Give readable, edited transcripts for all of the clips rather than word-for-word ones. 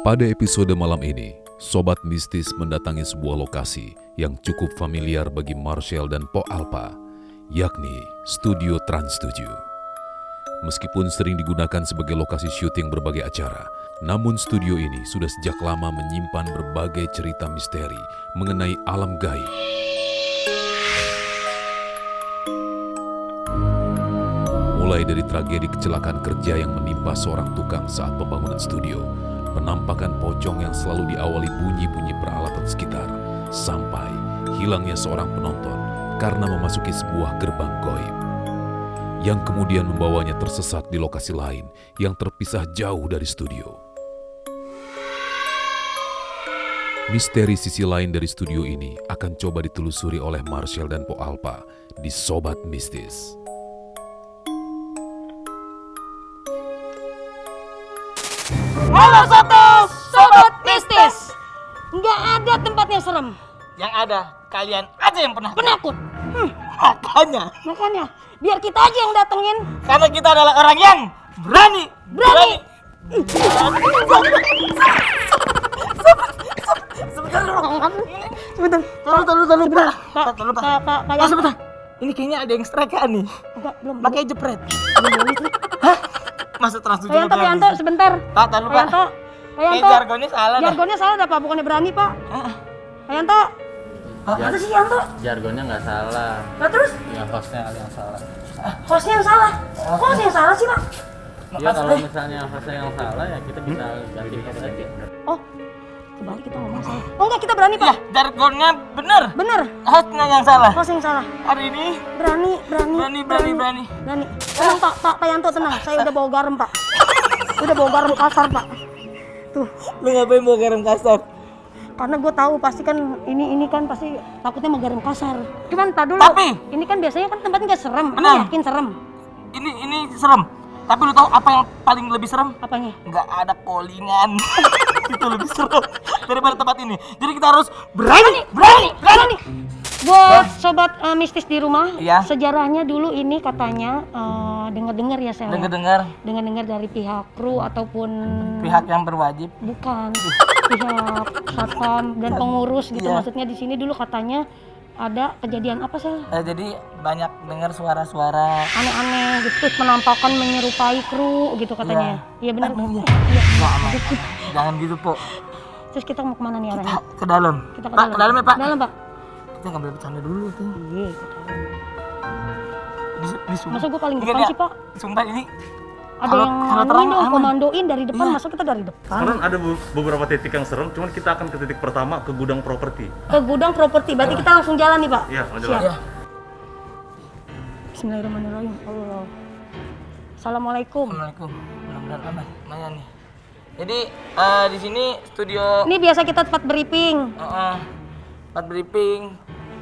Pada episode malam ini, Sobat Mistis mendatangi sebuah lokasi yang cukup familiar bagi Marshall dan Po Alpa, yakni Studio Trans 7. Meskipun sering digunakan sebagai lokasi syuting berbagai acara, namun studio ini sudah sejak lama menyimpan berbagai cerita misteri mengenai alam gaib. Mulai dari tragedi kecelakaan kerja yang menimpa seorang tukang saat pembangunan studio, penampakan pocong yang selalu diawali bunyi-bunyi peralatan sekitar, sampai hilangnya seorang penonton karena memasuki sebuah gerbang gaib, yang kemudian membawanya tersesat di lokasi lain yang terpisah jauh dari studio. Misteri sisi lain dari studio ini akan coba ditelusuri oleh Marshall dan Po Alpa di Sobat Mistis. Halo Sobat Mistis. Nggak ada tempat yang serem. Yang ada, kalian aja yang pernah Penakut. Makanya, Biar kita aja yang datengin. karena kita adalah orang yang berani. Sebentar. Ini kayaknya ada yang strike nih. Enggak, belum. Pakai jepret. Hah? Masa trans Pak Yanto, sebentar. Pak, tahan dulu, Pak. Pak Kayak Yanto. jargonnya salah dah. Jargonnya salah dah, Pak. Bukannya berani, Pak. Pak Yanto. Apa sih Yanto? Jargonnya nggak salah, Nah, terus ya hostnya yang salah. hostnya yang salah. Kok hostnya yang salah sih, Pak? Ya kalau misalnya hostnya yang salah ya kita bisa ganti host aja. Oh, kebalik kita ngomong salah. Oh enggak, kita berani, Pak. Ya, jargonnya bener. Bener. Hostnya yang salah. Host yang salah. Hari ini Berani. Berani. Tenang Pak Yanto, tenang. Saya udah bawa garam, Pak. Udah bawa garam kasar, Pak. Tuh, lu ngapain bawa garam kasar? karena gue tahu pasti kan ini kan pasti takutnya mau garam kasar. Cuman tak dulu. Tapi ini kan biasanya kan tempatnya nggak serem. Lu Benar. yakin serem? Ini serem. Tapi lu tahu apa yang paling lebih serem? Apanya? Nggak ada callingan. Itu lebih serem daripada tempat ini. Jadi kita harus berani. Buat sobat mistis di rumah, Iya. sejarahnya dulu ini katanya dengar-dengar ya saya. Dengar-dengar Dengar dari pihak kru ataupun pihak yang berwajib. bukan pihak satpam dan pengurus gitu. Iya. Maksudnya di sini dulu katanya ada kejadian apa sih? Jadi banyak dengar suara-suara. Aneh-aneh gitu, terus penampakan menyerupai kru gitu katanya. Iya benar. Iya. Nggak aman. Jangan gitu, Po. Terus kita mau kemana nih arahnya? Ke dalam. Kita Pak, ke dalam ya, Pak. Dalam, Pak. Kita nggak boleh bercanda dulu tuh. Iya. Masa gue paling Ingat depan ya? sih, Pak? Sumpah ini Ada Kalau- yang kalau terang dong, aman. komandoin dari depan, Iya. masa kita dari depan? Sekarang ada beberapa titik yang serem, cuman kita akan ke titik pertama, ke gudang properti. Ke gudang properti, berarti kita langsung jalan nih, Pak? Iya, lanjut. Siap. ya. Bismillahirrahmanirrahim. Allah. Assalamualaikum. Assalamualaikum. Mudah-mudahan aman. Lumayan nih. Jadi di sini studio Ini biasa kita tempat briefing. tempat briefing.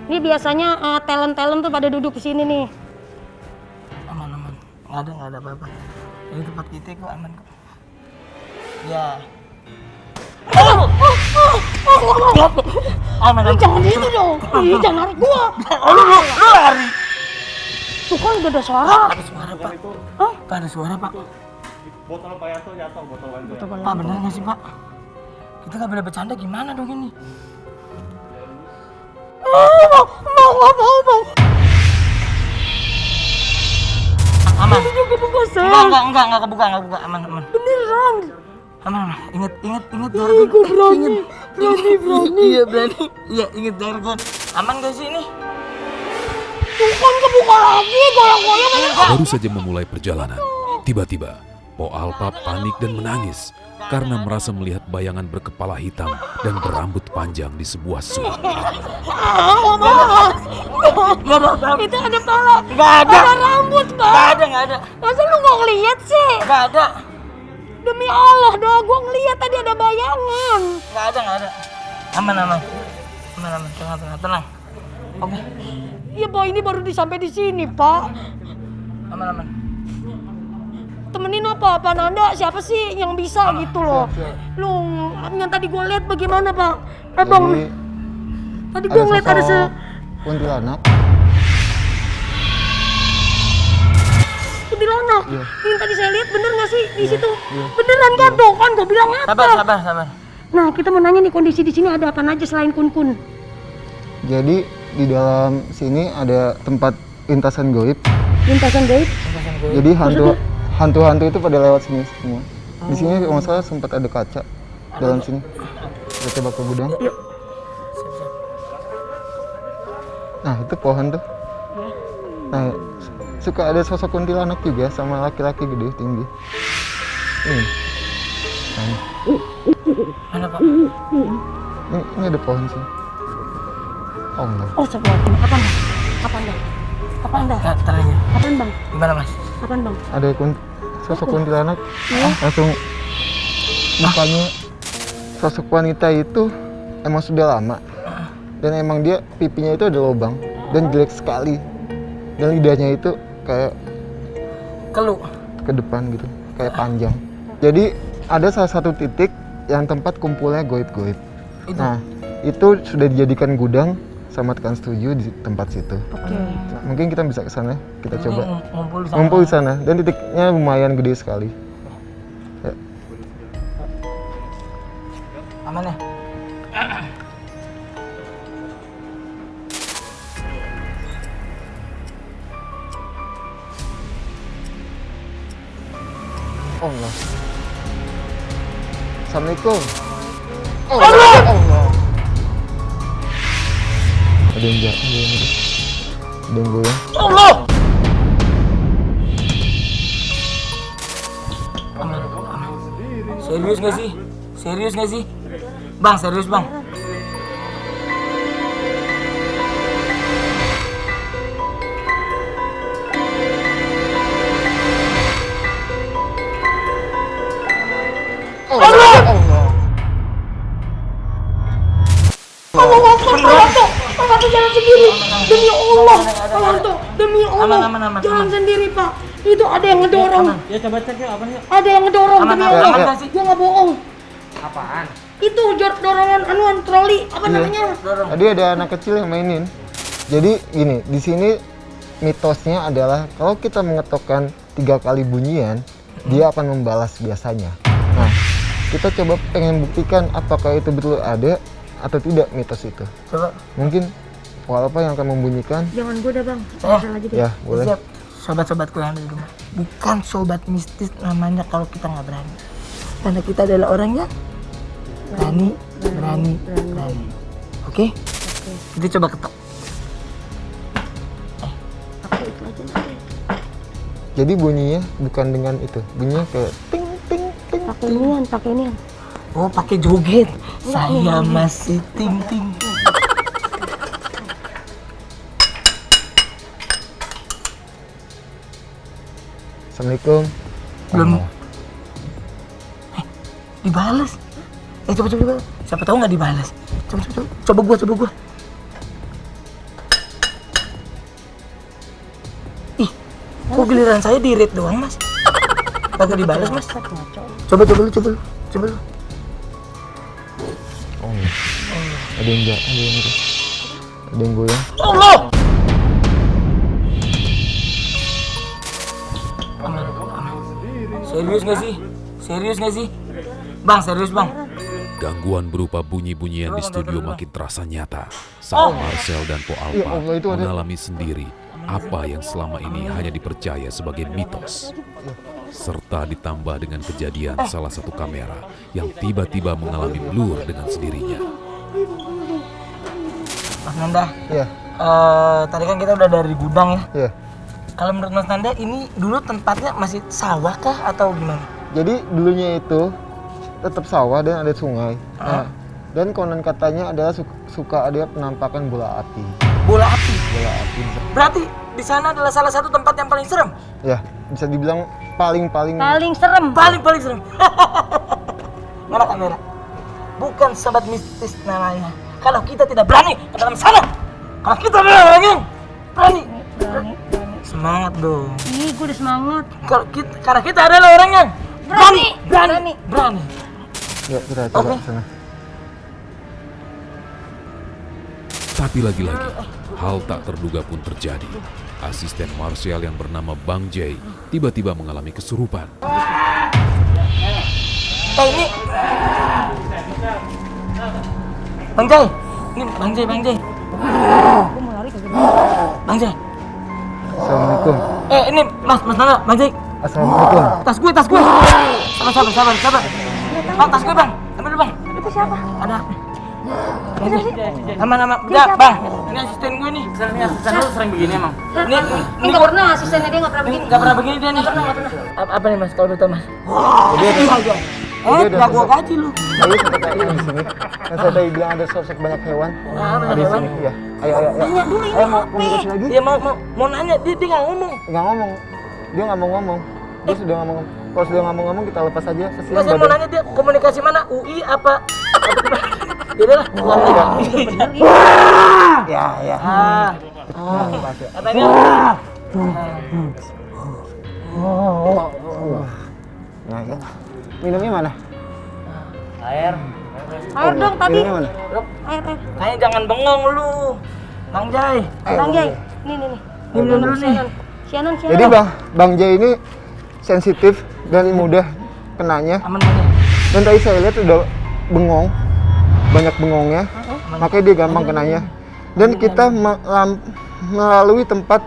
Ini biasanya talent-talent tuh pada duduk di sini nih. Aman. Nggak ada apa-apa. Ini tempat kita kok aman kok. Ya. Aman. Jangan gitu dong. Ih, jangan narik gua. Lu lari. Tuh kan udah ada suara. Ada suara, Pak. Hah? Pak, ada suara, Pak. Botol Pak Yanto jatuh, botol Yanto. Pak, bener nggak sih, Pak? Kita nggak boleh bercanda gimana dong ini? Mau. Aman. Juga kebuka, Sel. Enggak kebuka. Aman. Beneran. Aman. Ingat Ih, jargon. gua berani. Iya, berani. Iya, ingat jargon. Aman gak sih ini? Tuh kan kebuka lagi, goyang-goyang aja. Baru saja memulai perjalanan, tiba-tiba Po Alpa panik dan menangis karena merasa melihat bayangan berkepala hitam dan berambut panjang di sebuah sumur. Itu ada pala. Nggak ada. Ada rambut, Pak. Nggak ada. Masa lu nggak ngeliat sih? Nggak ada. Demi Allah dah, gua ngeliat tadi ada bayangan. Nggak ada. Aman. Tenang. Oke. Iya, Pak, ini baru sampai di sini, Pak. Aman. Temenin apa Nanda? Siapa sih yang bisa gitu loh? Lu yang tadi gua lihat bagaimana, Pak? Bang. Jadi, Tadi gua ngeliat ada kuntilanak. kuntilanak. Iya. Yang tadi saya lihat bener nggak sih di situ? Beneran kan tuh kan gue bilang apa? Sabar. Nah kita mau nanya nih kondisi di sini ada apa aja selain kun-kun? Jadi di dalam sini ada tempat lintasan goib. Lintasan gaib? Jadi hantu-hantu itu pada lewat sini semua. Di sini kalau nggak salah sempat ada kaca dalam sini. Kita coba ke gudang. Yuk. Nah itu pohon tuh. Nah suka ada sosok kuntilanak juga sama laki-laki gede tinggi. Ini. Nah, Mana Pak? ini ada pohon sih. Oh enggak. Oh sebelah ini. Kapan bang? Kapan dah? Ntar aja. Kapan bang? Gimana Mas? Kapan bang? Ada sosok kuntilanak. Iya. Langsung mukanya sosok wanita itu emang sudah lama. Dan emang dia pipinya itu ada lubang dan jelek sekali. Dan lidahnya itu kayak Kelu. ke depan gitu, kayak panjang. Jadi ada salah satu titik yang tempat kumpulnya goib-goib. Itu. Nah, itu sudah dijadikan gudang sama tekan setuju di tempat situ. Oke. Nah, mungkin kita bisa ke sana, kita coba Ngumpul di sana. ngumpul di sana. Dan titiknya lumayan gede sekali. Ya. Aman ya? Oh Allah. Assalamualaikum. Allah. Ada yang jahat, ada yang goyang. Allah! Serius gak sih? Serius gak sih? Bang, serius bang. Allah. Hantu jalan sendiri. Demi Allah. Hantu, demi Allah. Aman, Jalan aman. sendiri Pak. Itu ada yang ngedorong. Ya coba cek yuk apa nih? Ada yang ngedorong Aman, demi aman, Allah. aman, sih. Gua nggak bohong. Apaan? Itu dorongan anuan troli apa Iya. namanya? Tadi ada anak kecil yang mainin. Jadi gini, di sini mitosnya adalah kalau kita mengetokkan 3 kali bunyian, dia akan membalas biasanya. Nah, kita coba pengen buktikan apakah itu betul ada atau tidak mitos itu. Coba. Mungkin apa yang akan membunyikan? Jangan gua dah bang. Oh. Salah aja deh. Ya, boleh. Siap. Sobat-sobatku yang ada di rumah. Bukan sobat mistis namanya kalau kita nggak berani. Karena kita adalah orang yang berani. Oke? Kita coba ketok. Aku itu aja nanti. Jadi bunyinya bukan dengan itu. Bunyinya kayak ting ting ting. Pakai inian. Oh, pakai joget. Saya masih ting ting. Assalamualaikum. Belum. Allah. Dibalas. Coba. Siapa tahu nggak dibalas. Coba gua. Ih, kok giliran saya di rate doang mas? Kagak dibalas mas? Coba lu. Oh, iya. Ada yang jahat, ada yang goyang. Allah! Serius gak sih? Bang, serius bang. Gangguan berupa bunyi-bunyian di studio makin terasa nyata saat Marcel dan Po Ya Alpa Allah, itu ada. mengalami sendiri apa yang selama ini hanya dipercaya sebagai mitos. Serta ditambah dengan kejadian salah satu kamera yang tiba-tiba mengalami blur dengan sendirinya. Mas Nanda, Iya, tadi kan kita udah dari gudang ya. iya. Kalau menurut Mas Nanda ini dulu tempatnya masih sawah kah atau gimana? Jadi dulunya itu tetap sawah dan ada sungai. Nah, dan konon katanya adalah suka ada penampakan bola api. Bola api. Bola api. Berarti di sana adalah salah satu tempat yang paling serem. Ya, bisa dibilang paling Paling serem. Paling serem. Mana kamera? Bukan sobat mistis namanya. Kalau kita tidak berani ke dalam sana. Kalau kita berani. Semangat dong. Ih, gue udah semangat. Karena kita adalah orang yang berani. Yuk kita coba Oke. sana. Tapi lagi-lagi, hal tak terduga pun terjadi. asisten Marcel yang bernama Bang J tiba-tiba mengalami kesurupan. Ini Bang Jai, ini Bang Jai. Gue mau lari kagak. Bang Jai. Assalamualaikum. Ini Mas Nanda, Bang Jai. Assalamualaikum. Tas gue. Sabar. Bang, tas gue, Bang. Ambil dulu, Bang. Itu siapa? Ada. Itu sih. Aman. Ini Ya, siapa? Bang. Ini asisten gue nih. Asisten lu sering begini emang? Ini Enggak pernah asistennya dia enggak pernah begini. nggak pernah begini dia nih. Nggak pernah. Apa nih, Mas? Kalau udah tahu, Mas? Jadi Nggak gua gaji lu. Saya sempat tanya di sini. Kan saya tadi bilang ada sosok banyak hewan. Ada di sini. Iya. Ayo. Tanya dulu ini Ayo mau apa? komunikasi lagi? Dia mau nanya, dia nggak ngomong. Nggak ngomong. Dia nggak mau ngomong. Dia sudah ngomong. Kalau sudah nggak mau ngomong kita lepas aja. Kesian Mas, saya mau badan. nanya dia komunikasi mana? UI apa? Dia lah. Bener ini. Ya. Lepas ya. Katanya. Nah, ya. Minumnya mana? Air. Air dong tadi. Minumnya mana? Air. Kayaknya jangan bengong lu. Bang Jai. Bang Jai. Nih. Minum dulu nih. Sianan. Jadi Bang J ini sensitif dan mudah kenanya. Aman, Bang Jai. Dan tadi saya lihat udah bengong, banyak bengongnya, makanya dia gampang kenanya. Dan kita melalui tempat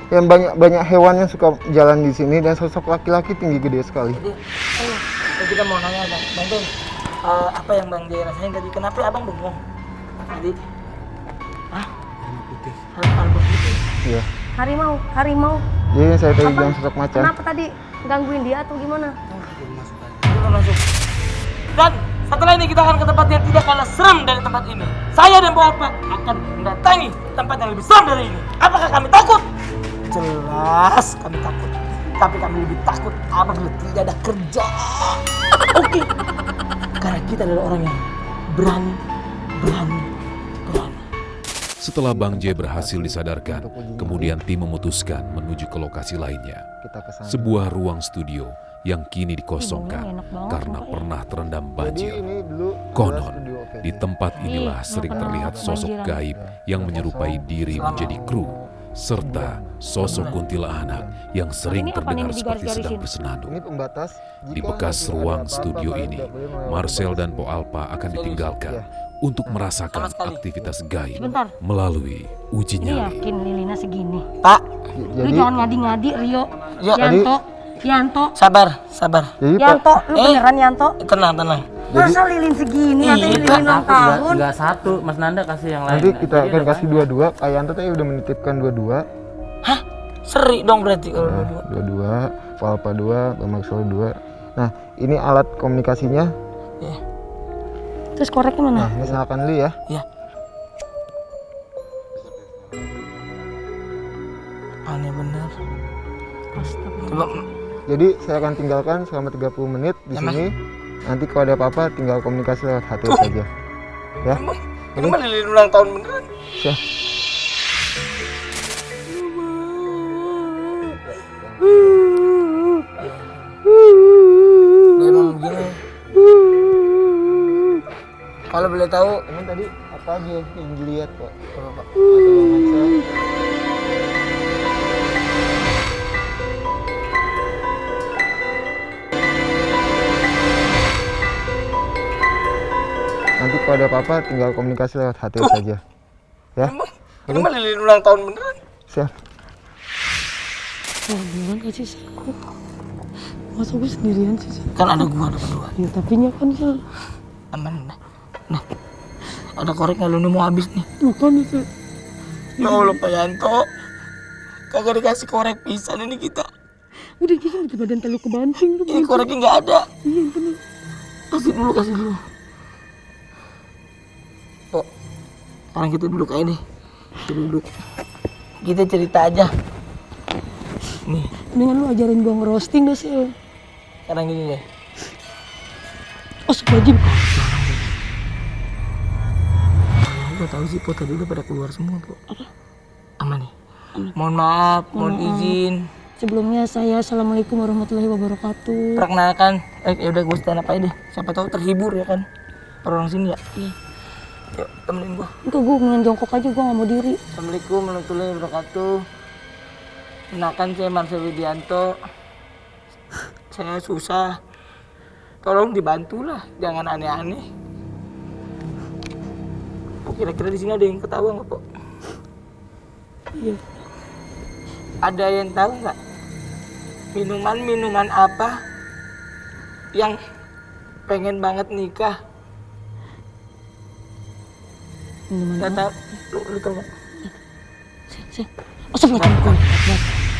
yang banyak hewan yang suka jalan di sini dan sosok laki-laki tinggi gede sekali. Jadi kita mau nanya Bang Jai, apa yang Bang Jai rasain tadi? Kenapa Abang bengong tadi? Hah? Album putih. Iya. Harimau. Jadi saya tadi Apa? bilang sosok macan. Kenapa tadi gangguin dia atau gimana? Belum masuk. Dan setelah ini kita akan ke tempat yang tidak kalah serem dari tempat ini. Saya dan Bu Alpa akan mendatangi tempat yang lebih serem dari ini. Apakah kami takut? Jelas kami takut. Tapi kami lebih takut apabila tidak ada kerja. Oke. Karena kita adalah orang yang berani. Setelah Bang J berhasil disadarkan, kemudian tim memutuskan menuju ke lokasi lainnya. Kita kesana. Sebuah ruang studio yang kini dikosongkan Ih, enak banget karena pokoknya. pernah terendam Jadi banjir. ini dulu Konon, studio OVJ. di tempat inilah Ih, sering nggak terlihat pernah sosok banjiran. gaib yang menyerupai diri menjadi kru, serta sosok kuntilanak yang sering Ini apa nih terdengar yang seperti sedang digaris-garisin? bersenandung. Ini pembatas. Di Jika bekas nanti ada ruang apa-apa, studio Bapak ini, tidak boleh melewati Marcel batas dan Po Alpa akan ditinggalkan Iya. untuk merasakan Sama sekali. aktivitas gaib Sebentar. melalui uji Ini nyali. yakin lilinnya segini. Pak, Lu Jadi, jangan ngadi-ngadi Rio. Ya, Yanto. sabar. jadi Pak, Yanto, lu beneran Yanto? Tenang. Masa lilin segini? Atau Iya, lilin ulang tahun? Enggak satu, Mas Nanda kasih yang lain. nanti kita Jadi akan ada kasih dua-dua. Kak Yanto tadi udah menitipkan dua-dua. Hah? Seri dong berarti kalau Nah, berdua. dua-dua, Po Alpa dua, Bang Maxwell dua. Nah, ini alat komunikasinya. Ya. Terus koreknya mana? Nah, ini nyalakan dulu ya. Ya. Aneh bener. Astaga. Coba Jadi saya akan tinggalkan selama 30 menit di Ya, Mas. sini. Nanti kalau ada apa-apa tinggal komunikasi lewat HT saja. Ya. ini mah lilin ulang tahun beneran. Siap. Dia emang begini. Kalau boleh tahu, Emang tadi apa aja yang dilihat, Pak? coba Pak. Atau Bang Maxwell? Nanti kalau ada apa-apa tinggal komunikasi lewat HT saja. Ya. Ini mah lilin ulang tahun beneran. Siap. Oh, beneran gak sih aku? Masa gue sendirian sih? Kan ada gua, ada berdua. Ya tapi nya kan sih. Aman. Nah. Ada korek nggak lu nih mau habis nih. Tuh kan itu. Ya Allah Pak Yanto. Kagak dikasih korek pisan ini kita. Udah gitu di badan telu kebanting lu. Ini koreknya nggak ada. Iya bener. Kasih dulu. Kok, sekarang kita duduk aja nih. Kita duduk. Kita cerita aja. Nih, Mendingan lu ajarin gua ngerosting deh sih. sekarang gini deh. Oh wajib. Gue tahu sih Po tadi udah pada keluar semua Po. Aman nih. Mohon maaf, mohon izin. Sebelumnya saya assalamualaikum warahmatullahi wabarakatuh. Perkenalkan, ya udah gue stand up aja deh. Siapa tahu terhibur ya kan. Orang sini ya. Iya. Yuk, temenin gua. Enggak, gue dengan jongkok aja, gue gak mau diri. Assalamualaikum warahmatullahi wabarakatuh. Kenakan saya Marcel Widianto. Saya susah. Tolong dibantulah, jangan aneh-aneh. Kira-kira di sini ada yang ketawa nggak, Pok? Iya. Ada yang tahu nggak minuman apa yang pengen banget nikah? Nggak tahu. Lu tahu nggak?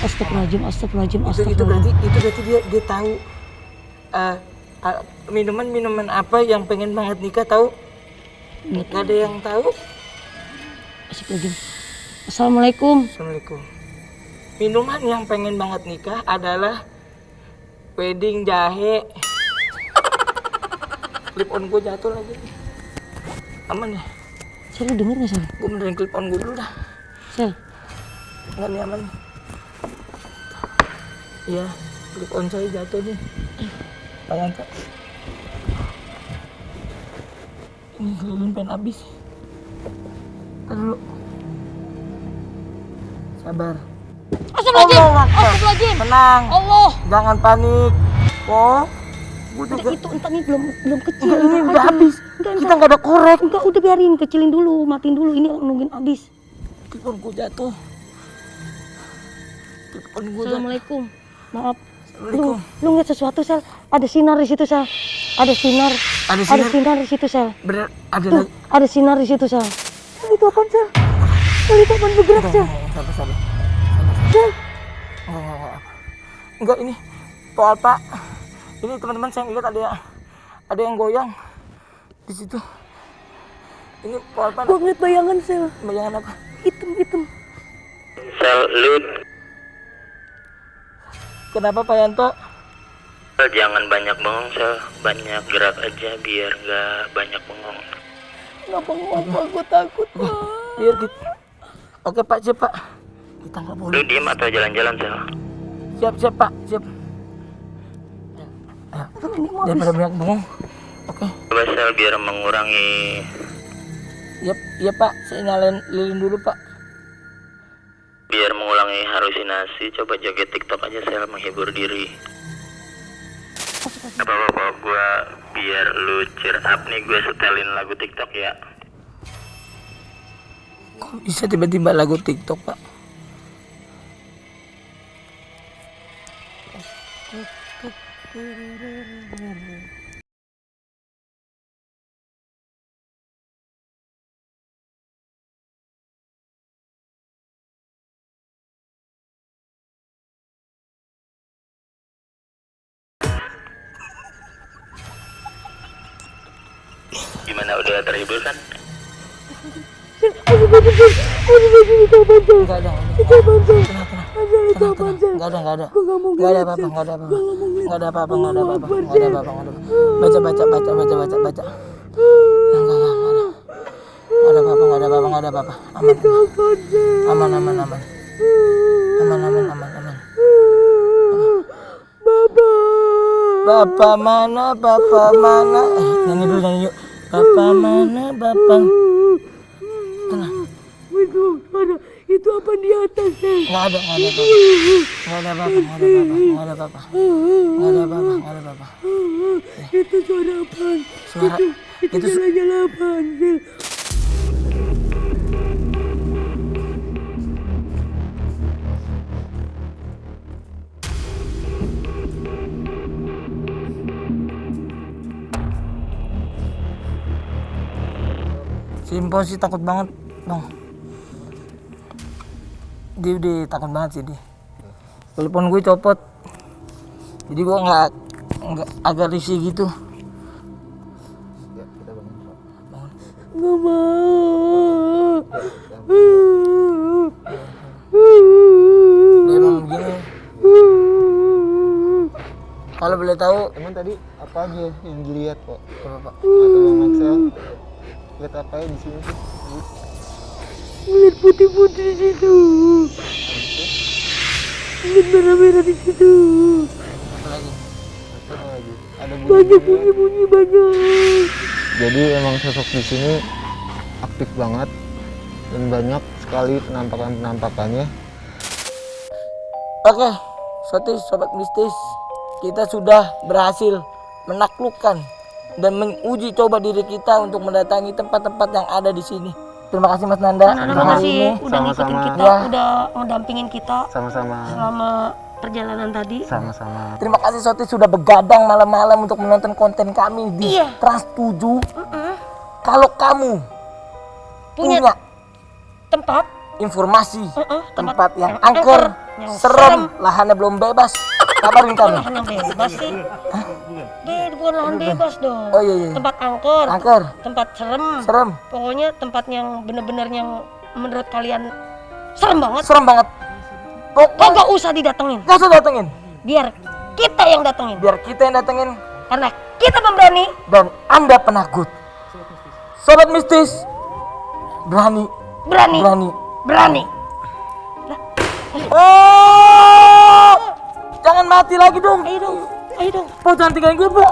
Astagfirullahaladzim. Itu berarti dia tahu minuman apa yang pengen banget nikah, tahu? Nggak ada yang tahu. Astagfirullahaladzim. Assalamualaikum. Assalamualaikum. Minuman yang pengen banget nikah adalah wedding jahe. Clip on gue jatuh lagi. Aman ya? Sel, lu denger gak, Sel? Gue benerin clip on gue dulu dah. Sel. Enggak nih, aman. Iya, clip on saya jatuh nih. Tangan Kak. Ini lilin pengen habis. Ntar dulu. Sabar. Astagfirullahaladzim. Tenang. Allah. Jangan panik. Oh, gue Udah, juga. itu entar nih belum kecil. Enggak, ini Entar udah aja. habis. Enggak, Kita nggak ada korek. Enggak, udah biarin, kecilin dulu, matiin dulu. Ini nungguin habis. Telepon gue jatuh. Telepon gue jatuh. Assalamualaikum. Maaf. Assalamualaikum. Lu ngeliat sesuatu, Sel? Ada sinar di situ, Sel. Ada sinar. Ada Ada sinar? sinar di situ, Sel. Bener, ada Tuh, lagi. ada sinar di situ, Sel. Sel, itu apaan, Sel? Sel, itu apaan bergerak, Sel? Sabar. Sel. Enggak, ini soal Pak. Ini teman-teman saya lihat ada yang goyang di situ. Ini soal Pak. Gua ngeliat bayangan, Sel. Bayangan apa? Hitam. Salut. Kenapa Pak Yanto? Jangan banyak bengong, Sel. Banyak gerak aja biar nggak banyak bengong. Nggak bengong, Pak. Gua takut, Pak. Biar gitu. Oke Pak, siap Pak. Kita nggak boleh. Lu diem atau jalan-jalan, Sel? Siap Pak, siap. Jangan pada banyak bengong. Oke. Coba, Sel, biar mengurangi. Iya Pak, saya nyalain lilin dulu Pak. Biar mengurangi halusinasi, coba joget TikTok aja, Sel, menghibur diri. Apa-apa, gua biar lu cheer up nih, gue setelin lagu TikTok ya. Kok bisa tiba-tiba lagu TikTok Pak? Gimana, udah terhibur kan? Enggak ada. Enggak ada. Enggak ada apa-apa. Baca. Enggak ada apa-apa. Aman. Bapak mana? Nyanyi dulu yuk. Bapak mana, Bapak? Tenang. Itu apa di atas, Sel? Enggak ada apa-apa. Itu suara apaan? Itu jalan-jalan apaan, Sel? Si Impo sih takut banget, Bang. Dia udah takut banget sih dia. Telepon gue copot. Jadi gue nggak agak risih gitu. Nggak mau. Dia emang begini. Kalau boleh tahu, Emang tadi apa aja yang dilihat, kok? apa Pak? Atau Bang Axel lihat apa ya di sini tuh? Ngeliat putih-putih di situ. Ngeliat merah-merah di situ. Apa lagi? Apa lagi? Ada Banyak bunyi-bunyi banyak. Jadi emang sosok di sini aktif banget dan banyak sekali penampakannya. Oke, sobat mistis, kita sudah berhasil menaklukkan dan menguji coba diri kita untuk mendatangi tempat-tempat yang ada di sini. Terima kasih Mas Nanda. Terima kasih udah ngikutin Sama-sama. kita, Ya. udah ngedampingin kita Sama-sama. selama perjalanan tadi. Sama-sama. Terima kasih Soti sudah begadang malam-malam untuk menonton konten kami di Iya. Trans 7. Kalau kamu Punya punya tempat informasi tempat tempat yang yang angker, yang serem, lahannya belum bebas, kabarin kami. lahan yang bebas sih. Bukan lahan bebas dong. Oh iya, iya. Tempat angker, Angker, tempat serem. serem, Pokoknya tempat yang bener-bener yang menurut kalian serem banget. serem banget. Pokoknya Kagak usah didatengin. gak usah datengin, Biar kita yang datengin. biar kita yang datengin Karena kita pemberani. dan Anda penakut. Sobat mistis, berani, Berani. berani. Berani. Oh, jangan mati lagi dong. Ayo dong. Ayo dong. Po, jangan tinggalin gue, Po.